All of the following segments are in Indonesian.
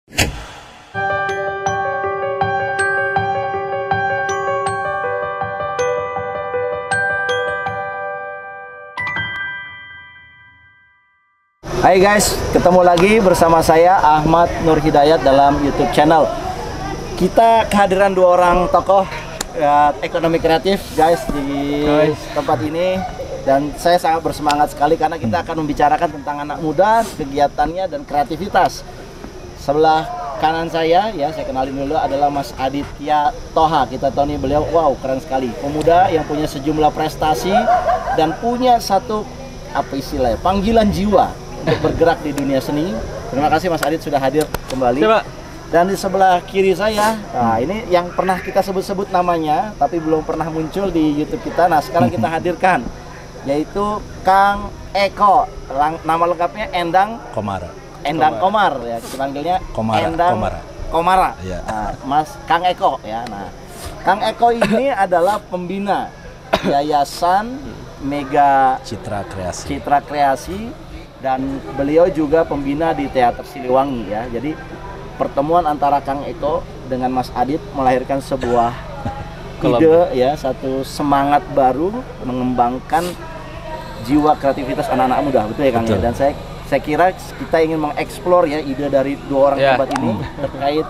Hai guys, ketemu lagi bersama saya Ahmad Nur Hidayat dalam YouTube channel. Kita kehadiran dua orang tokoh ekonomi kreatif guys di tempat ini, dan saya sangat bersemangat sekali karena kita akan membicarakan tentang anak muda, kegiatannya dan kreativitas. Sebelah kanan saya kenalin dulu, adalah Mas Aditya Toha. Kita tahu nih beliau, wow keren sekali, pemuda yang punya sejumlah prestasi dan punya satu panggilan jiwa untuk bergerak di dunia seni. Terima kasih Mas Adit sudah hadir kembali. Coba. Dan di sebelah kiri saya, nah ini yang pernah kita sebut-sebut namanya tapi belum pernah muncul di YouTube kita. Nah sekarang kita hadirkan, yaitu Kang Eko. Nama lengkapnya Endang Komara. Endang Komar ya, kita panggilnya Endang Komara. Ya. Nah, Mas Kang Eko ya. Nah, Kang Eko ini adalah pembina Yayasan Mega Citra Kreasi, dan beliau juga pembina di Teater Siliwangi ya. Jadi pertemuan antara Kang Eko dengan Mas Adit melahirkan sebuah ide ya, satu semangat baru mengembangkan jiwa kreativitas anak-anak muda, betul ya Kang? Ya? Dan saya kira kita ingin mengeksplor ya ide dari dua orang hebat ini terkait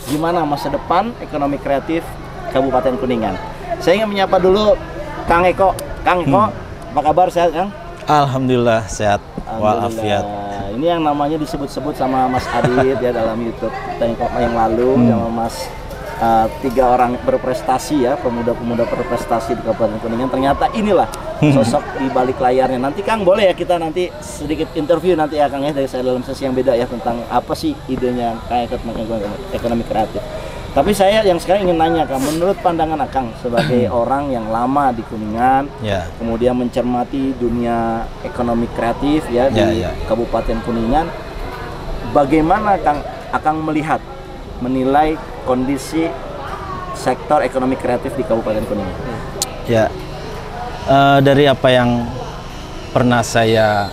gimana masa depan ekonomi kreatif Kabupaten Kuningan. Saya ingin menyapa dulu Kang Eko. Kang Eko, apa kabar, sehat Kang? Alhamdulillah sehat walafiat. Ini yang namanya disebut-sebut sama Mas Adit ya dalam YouTube yang lalu, sama Mas tiga orang berprestasi ya, pemuda-pemuda berprestasi di Kabupaten Kuningan. Ternyata inilah sosok di balik layarnya. Nanti Kang boleh ya kita nanti sedikit interview nanti ya Kang ya, dari saya dalam sesi yang beda ya, tentang apa sih idenya Kang ekonomi kreatif. Tapi saya yang sekarang ingin nanya Kang, menurut pandangan Akang sebagai orang yang lama di Kuningan, kemudian mencermati dunia ekonomi kreatif ya di Kabupaten Kuningan, bagaimana Akang menilai kondisi sektor ekonomi kreatif di Kabupaten Kuningan? Ya, dari apa yang pernah saya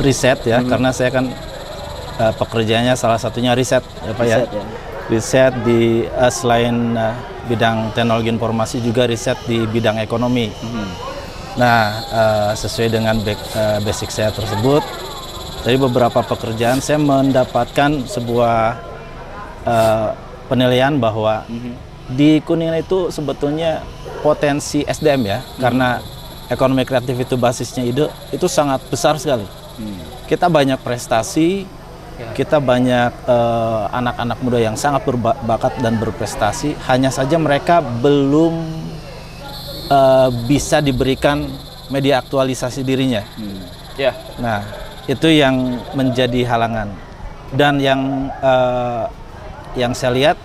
riset ya, karena saya kan pekerjaannya salah satunya riset ya Pak ya. Riset di selain bidang teknologi informasi juga riset di bidang ekonomi. Nah, sesuai dengan basic saya tersebut, dari beberapa pekerjaan saya mendapatkan sebuah penilaian bahwa di Kuningan itu sebetulnya potensi SDM ya, karena ekonomi kreatif itu basisnya ide, itu sangat besar sekali. Kita banyak prestasi. Kita banyak anak-anak muda yang sangat berbakat dan berprestasi, hanya saja mereka belum bisa diberikan media aktualisasi dirinya. Nah, itu yang menjadi halangan. Dan yang saya lihat,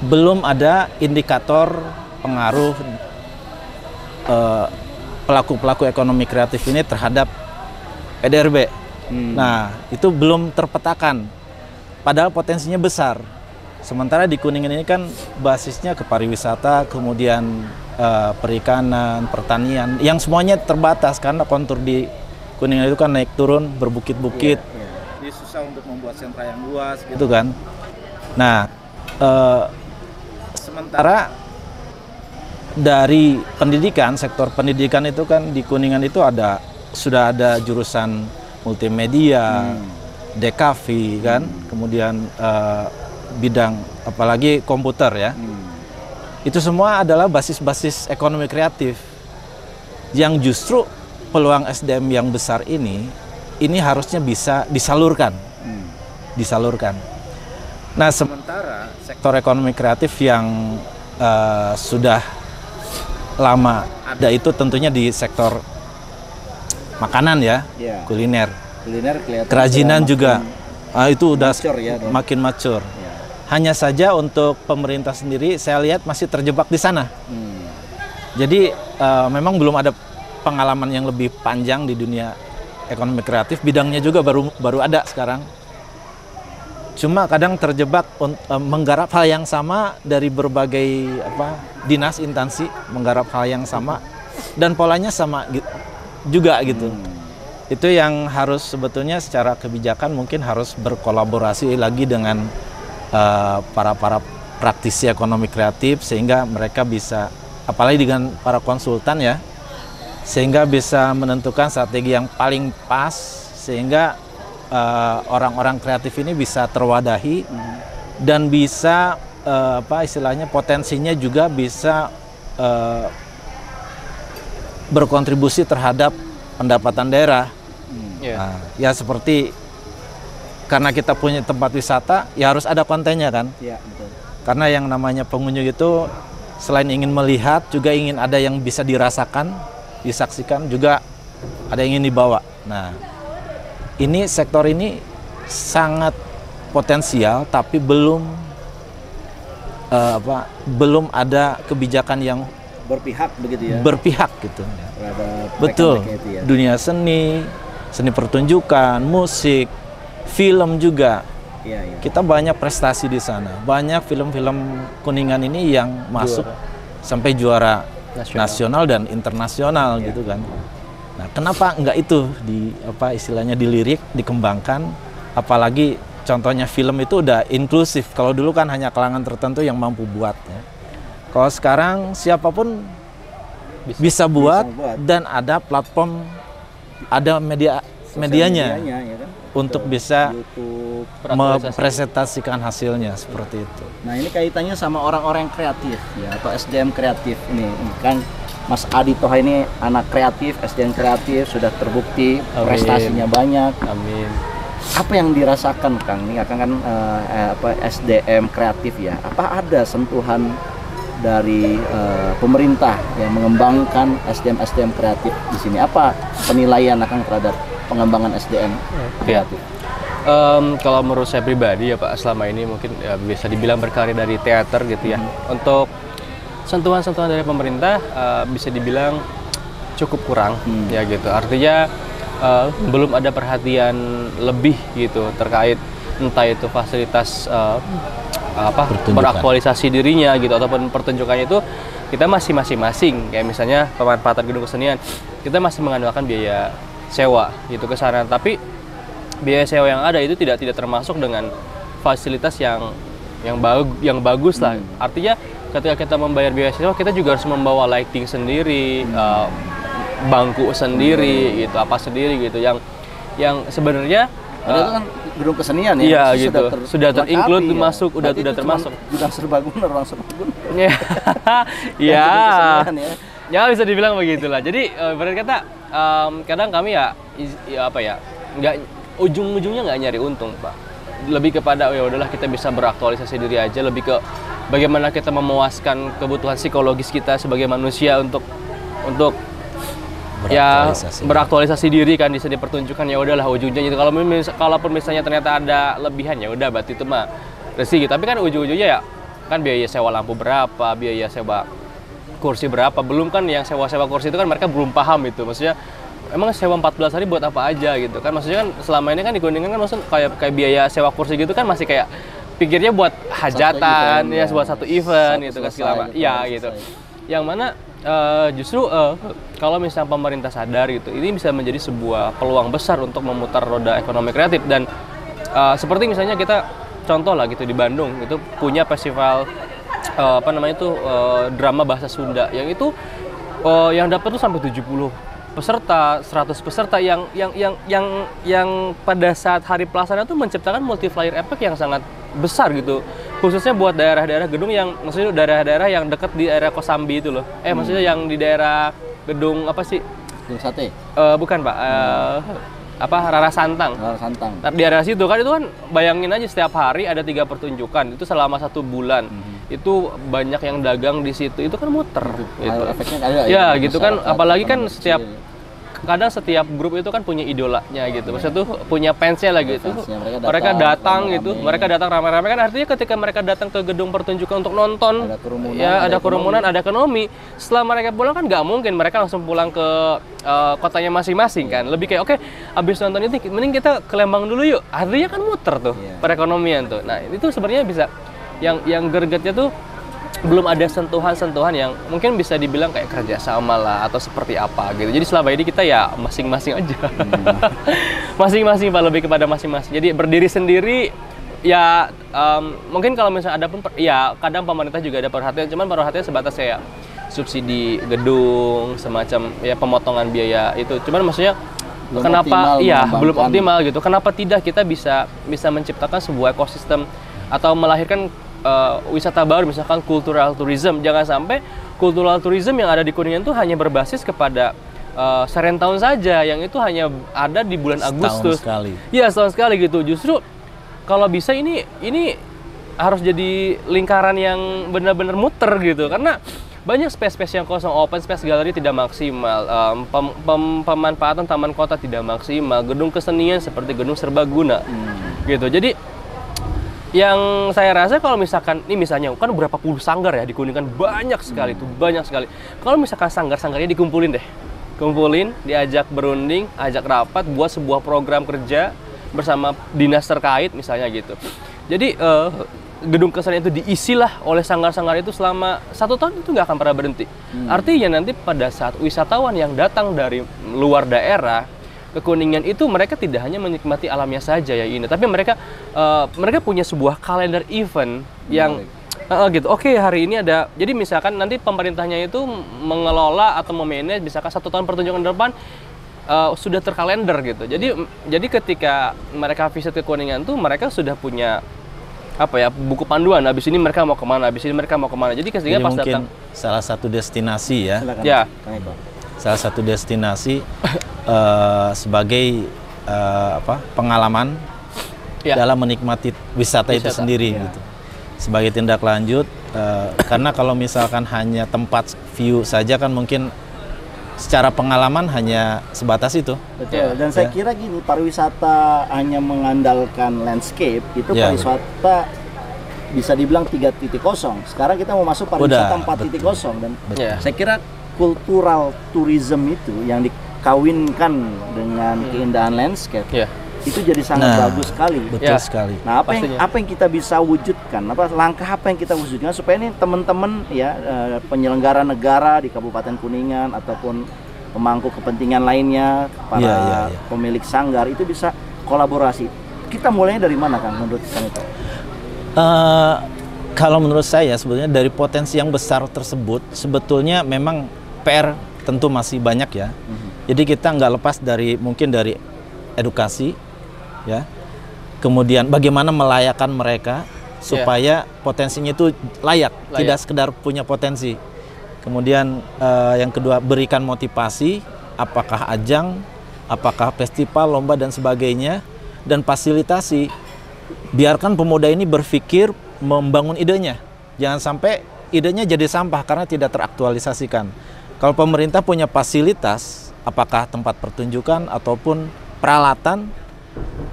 belum ada indikator pengaruh pelaku-pelaku ekonomi kreatif ini terhadap PDRB. Nah, itu belum terpetakan, padahal potensinya besar. Sementara di Kuningan ini kan basisnya ke pariwisata, kemudian perikanan, pertanian, yang semuanya terbatas karena kontur di Kuningan itu kan naik turun, berbukit-bukit. Jadi susah untuk membuat sentra yang luas gitu kan. Nah, sementara dari pendidikan, sektor pendidikan itu kan di Kuningan itu sudah ada jurusan multimedia, DKV kan, kemudian bidang apalagi komputer ya. Itu semua adalah basis-basis ekonomi kreatif yang justru peluang SDM yang besar ini harusnya bisa disalurkan. Nah, sementara sektor ekonomi kreatif yang sudah lama ada itu tentunya di sektor makanan ya, kuliner kerajinan juga, itu udah makin mature. Hanya saja untuk pemerintah sendiri saya lihat masih terjebak di sana. Jadi memang belum ada pengalaman yang lebih panjang di dunia ekonomi kreatif, bidangnya juga baru ada sekarang. Cuma kadang terjebak menggarap hal yang sama dari berbagai dinas instansi, menggarap hal yang sama dan polanya sama juga gitu. Itu yang harus sebetulnya secara kebijakan mungkin harus berkolaborasi lagi dengan para praktisi ekonomi kreatif, sehingga mereka bisa, apalagi dengan para konsultan ya, sehingga bisa menentukan strategi yang paling pas, sehingga orang-orang kreatif ini bisa terwadahi dan bisa istilahnya potensinya juga bisa berkontribusi terhadap pendapatan daerah. Nah, ya seperti karena kita punya tempat wisata, ya harus ada kontennya kan. Betul. Karena yang namanya pengunjung itu selain ingin melihat, juga ingin ada yang bisa dirasakan, disaksikan, juga ada yang ingin dibawa. Nah, ini sektor ini sangat potensial, tapi belum ada kebijakan yang berpihak begitu ya. Berpihak gitu. Betul. Ya. Dunia seni pertunjukan, musik, film juga. Iya. Kita banyak prestasi di sana. Banyak film-film Kuningan ini yang masuk sampai juara nasional dan internasional gitu kan. Nah, kenapa enggak itu istilahnya dilirik, dikembangkan, apalagi contohnya film itu udah inklusif. Kalau dulu kan hanya kalangan tertentu yang mampu buat ya. Kalau sekarang siapapun bisa buat dan ada platform, ada medianya ya kan? Untuk bisa mempresentasikan hasilnya seperti itu. Nah, ini kaitannya sama orang-orang kreatif ya, atau SDM kreatif ini kan. Mas Adi Toha ini anak kreatif, SDM kreatif, sudah terbukti. Amin. Prestasinya banyak. Amin. Apa yang dirasakan Kang? Ini kan SDM kreatif ya. Apa ada sentuhan dari pemerintah yang mengembangkan SDM kreatif di sini? Apa penilaian Kang terhadap pengembangan SDM kreatif? Kalau menurut saya pribadi ya Pak, selama ini mungkin ya, bisa dibilang berkarir dari teater gitu ya. Untuk sentuhan-sentuhan dari pemerintah bisa dibilang cukup kurang ya gitu. Artinya belum ada perhatian lebih gitu terkait entah itu fasilitas beraktualisasi dirinya gitu, ataupun pertunjukannya itu kita masih masing-masing. Kayak misalnya pemanfaatan gedung kesenian, kita masih mengandalkan biaya sewa gitu ke sana, tapi biaya sewa yang ada itu tidak termasuk dengan fasilitas yang bagus lah. Artinya ketika kita membayar biaya sewa, kita juga harus membawa lighting sendiri, bangku sendiri gitu, apa sendiri gitu, yang sebenarnya itu kan gedung kesenian ya. Iya gitu. Sudah ter-include masuk, udah termasuk. Gudang serbaguna, ruang serbaguna. Iya. Ya bisa dibilang begitulah. Jadi berarti kata kadang kami nggak ujung-ujungnya nggak nyari untung Pak. Lebih kepada ya udahlah kita bisa beraktualisasi diri aja, lebih ke bagaimana kita memuaskan kebutuhan psikologis kita sebagai manusia untuk beraktualisasi diri kan di seni pertunjukan. Ya udahlah ujungnya itu, kalaupun misalnya ternyata ada lebihan ya udah berarti itu mah rezeki. Tapi kan ujung-ujungnya ya kan biaya sewa lampu berapa, biaya sewa kursi berapa, belum kan yang sewa kursi itu kan mereka belum paham itu. Maksudnya emang sewa 14 hari buat apa aja gitu kan. Maksudnya kan selama ini kan di Kuningan kan maksudnya kayak biaya sewa kursi gitu kan masih kayak pikirnya buat hajatan ya, buat satu event gitu kan segala macam. Iya gitu. Yang mana justru kalau misalnya pemerintah sadar gitu, ini bisa menjadi sebuah peluang besar untuk memutar roda ekonomi kreatif. Dan seperti misalnya kita contoh lah gitu di Bandung itu punya festival drama bahasa Sunda yang itu yang dapat tuh sampai 70 peserta, 100 peserta yang pada saat hari pelaksanaan itu menciptakan multiplier effect yang sangat besar gitu, khususnya buat daerah-daerah gedung yang maksudnya daerah-daerah yang dekat di area Kosambi itu loh. Maksudnya yang di daerah gedung apa sih? Gedung sate? Bukan Pak, Rara Santang. Nah, di area situ kan itu kan bayangin aja setiap hari ada 3 pertunjukan itu selama 1 bulan. Itu banyak yang dagang di situ, itu kan muter gitu. Efeknya ada ya gitu kan, apalagi kan kadang setiap grup itu kan punya idolanya gitu. Maksudnya tuh punya fansnya lah gitu. Mereka datang gitu, mereka datang ramai-ramai kan, artinya ketika mereka datang ke gedung pertunjukan untuk nonton, ada kerumunan, ada ekonomi. Setelah mereka pulang kan nggak mungkin mereka langsung pulang ke kotanya masing-masing kan. Lebih kayak oke, abis nonton itu mending kita ke Lembang dulu yuk. Artinya kan muter tuh perekonomian tuh. Nah, itu sebenarnya bisa yang gregetnya tuh belum ada sentuhan-sentuhan yang mungkin bisa dibilang kayak kerjasama lah atau seperti apa gitu. Jadi selama ini kita ya masing-masing aja, masing-masing Pak, lebih kepada masing-masing. Jadi berdiri sendiri ya, mungkin kalau misalnya ada pun ya kadang pemerintah juga ada perhatian, cuman perhatian sebatas kayak subsidi gedung, semacam ya pemotongan biaya itu. Cuman maksudnya belum kenapa belum optimal gitu. Kenapa tidak kita bisa menciptakan sebuah ekosistem atau melahirkan wisata baru, misalkan cultural tourism. Jangan sampai cultural tourism yang ada di Kuningan itu hanya berbasis kepada Serentown saja, yang itu hanya ada di bulan Agustus. Setahun sekali gitu. Justru kalau bisa ini harus jadi lingkaran yang benar-benar muter gitu, karena banyak space-space yang kosong, open space gallery tidak maksimal, pemanfaatan taman kota tidak maksimal, gedung kesenian seperti gedung serbaguna gitu. Jadi yang saya rasa kalau misalkan ini misalnya kan berapa puluh sanggar ya di Kuningan, banyak sekali tuh, banyak sekali. Kalau misalkan sanggar-sanggarnya dikumpulin, diajak berunding, ajak rapat, buat sebuah program kerja bersama dinas terkait misalnya gitu. Jadi gedung kesenian itu diisilah oleh sanggar-sanggar itu selama 1 tahun, itu nggak akan pernah berhenti. Artinya nanti pada saat wisatawan yang datang dari luar daerah ke Kuningan itu, mereka tidak hanya menikmati alamnya saja ya ini, tapi mereka punya sebuah kalender event yang gitu. Oke, hari ini ada, jadi misalkan nanti pemerintahnya itu mengelola atau memanage misalkan 1 tahun pertunjukan depan sudah terkalender gitu. Jadi ketika mereka visit ke Kuningan tuh mereka sudah punya buku panduan, habis ini mereka mau kemana, habis ini mereka mau kemana. Jadi ketika pas mungkin datang salah satu destinasi ya. Silakan. Ya. Salah satu destinasi sebagai pengalaman dalam menikmati wisata itu sendiri gitu. Sebagai tindak lanjut, karena kalau misalkan hanya tempat view saja kan mungkin secara pengalaman hanya sebatas itu. Betul. Dan saya kira gini, pariwisata hanya mengandalkan landscape itu pariwisata bisa dibilang 3.0. Sekarang kita mau masuk pariwisata 4.0 dan saya kira cultural tourism itu yang dikawinkan dengan keindahan landscape itu jadi sangat bagus sekali. Betul sekali. Nah, apa yang kita bisa wujudkan? Langkah apa yang kita wujudkan supaya ini teman-teman penyelenggara negara di Kabupaten Kuningan ataupun pemangku kepentingan lainnya, para pemilik sanggar itu bisa kolaborasi. Kita mulainya dari mana, Kang, menurut Kang itu? Kalau menurut saya sebetulnya dari potensi yang besar tersebut sebetulnya memang PR tentu masih banyak ya. Jadi kita nggak lepas dari mungkin dari edukasi ya. Kemudian bagaimana melayakkan mereka supaya potensinya itu layak, tidak sekedar punya potensi. Kemudian yang kedua, berikan motivasi, apakah ajang, apakah festival, lomba dan sebagainya, dan fasilitasi. Biarkan pemuda ini berpikir membangun idenya. Jangan sampai idenya jadi sampah karena tidak teraktualisasikan. Kalau pemerintah punya fasilitas, apakah tempat pertunjukan ataupun peralatan,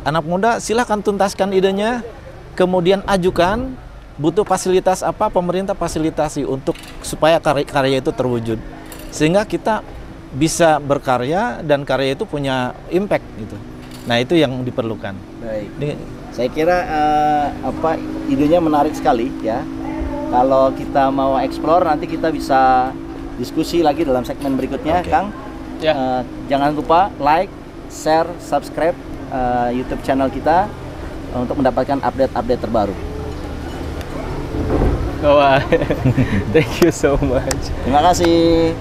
anak muda silahkan tuntaskan idenya, kemudian ajukan, butuh fasilitas apa, pemerintah fasilitasi untuk supaya karya itu terwujud. Sehingga kita bisa berkarya dan karya itu punya impact gitu. Nah, itu yang diperlukan. Baik. Saya kira idenya menarik sekali ya. Kalau kita mau explore, nanti kita bisa diskusi lagi dalam segmen berikutnya, Kang. Jangan lupa like, share, subscribe YouTube channel kita untuk mendapatkan update-update terbaru. Thank you so much. Terima kasih.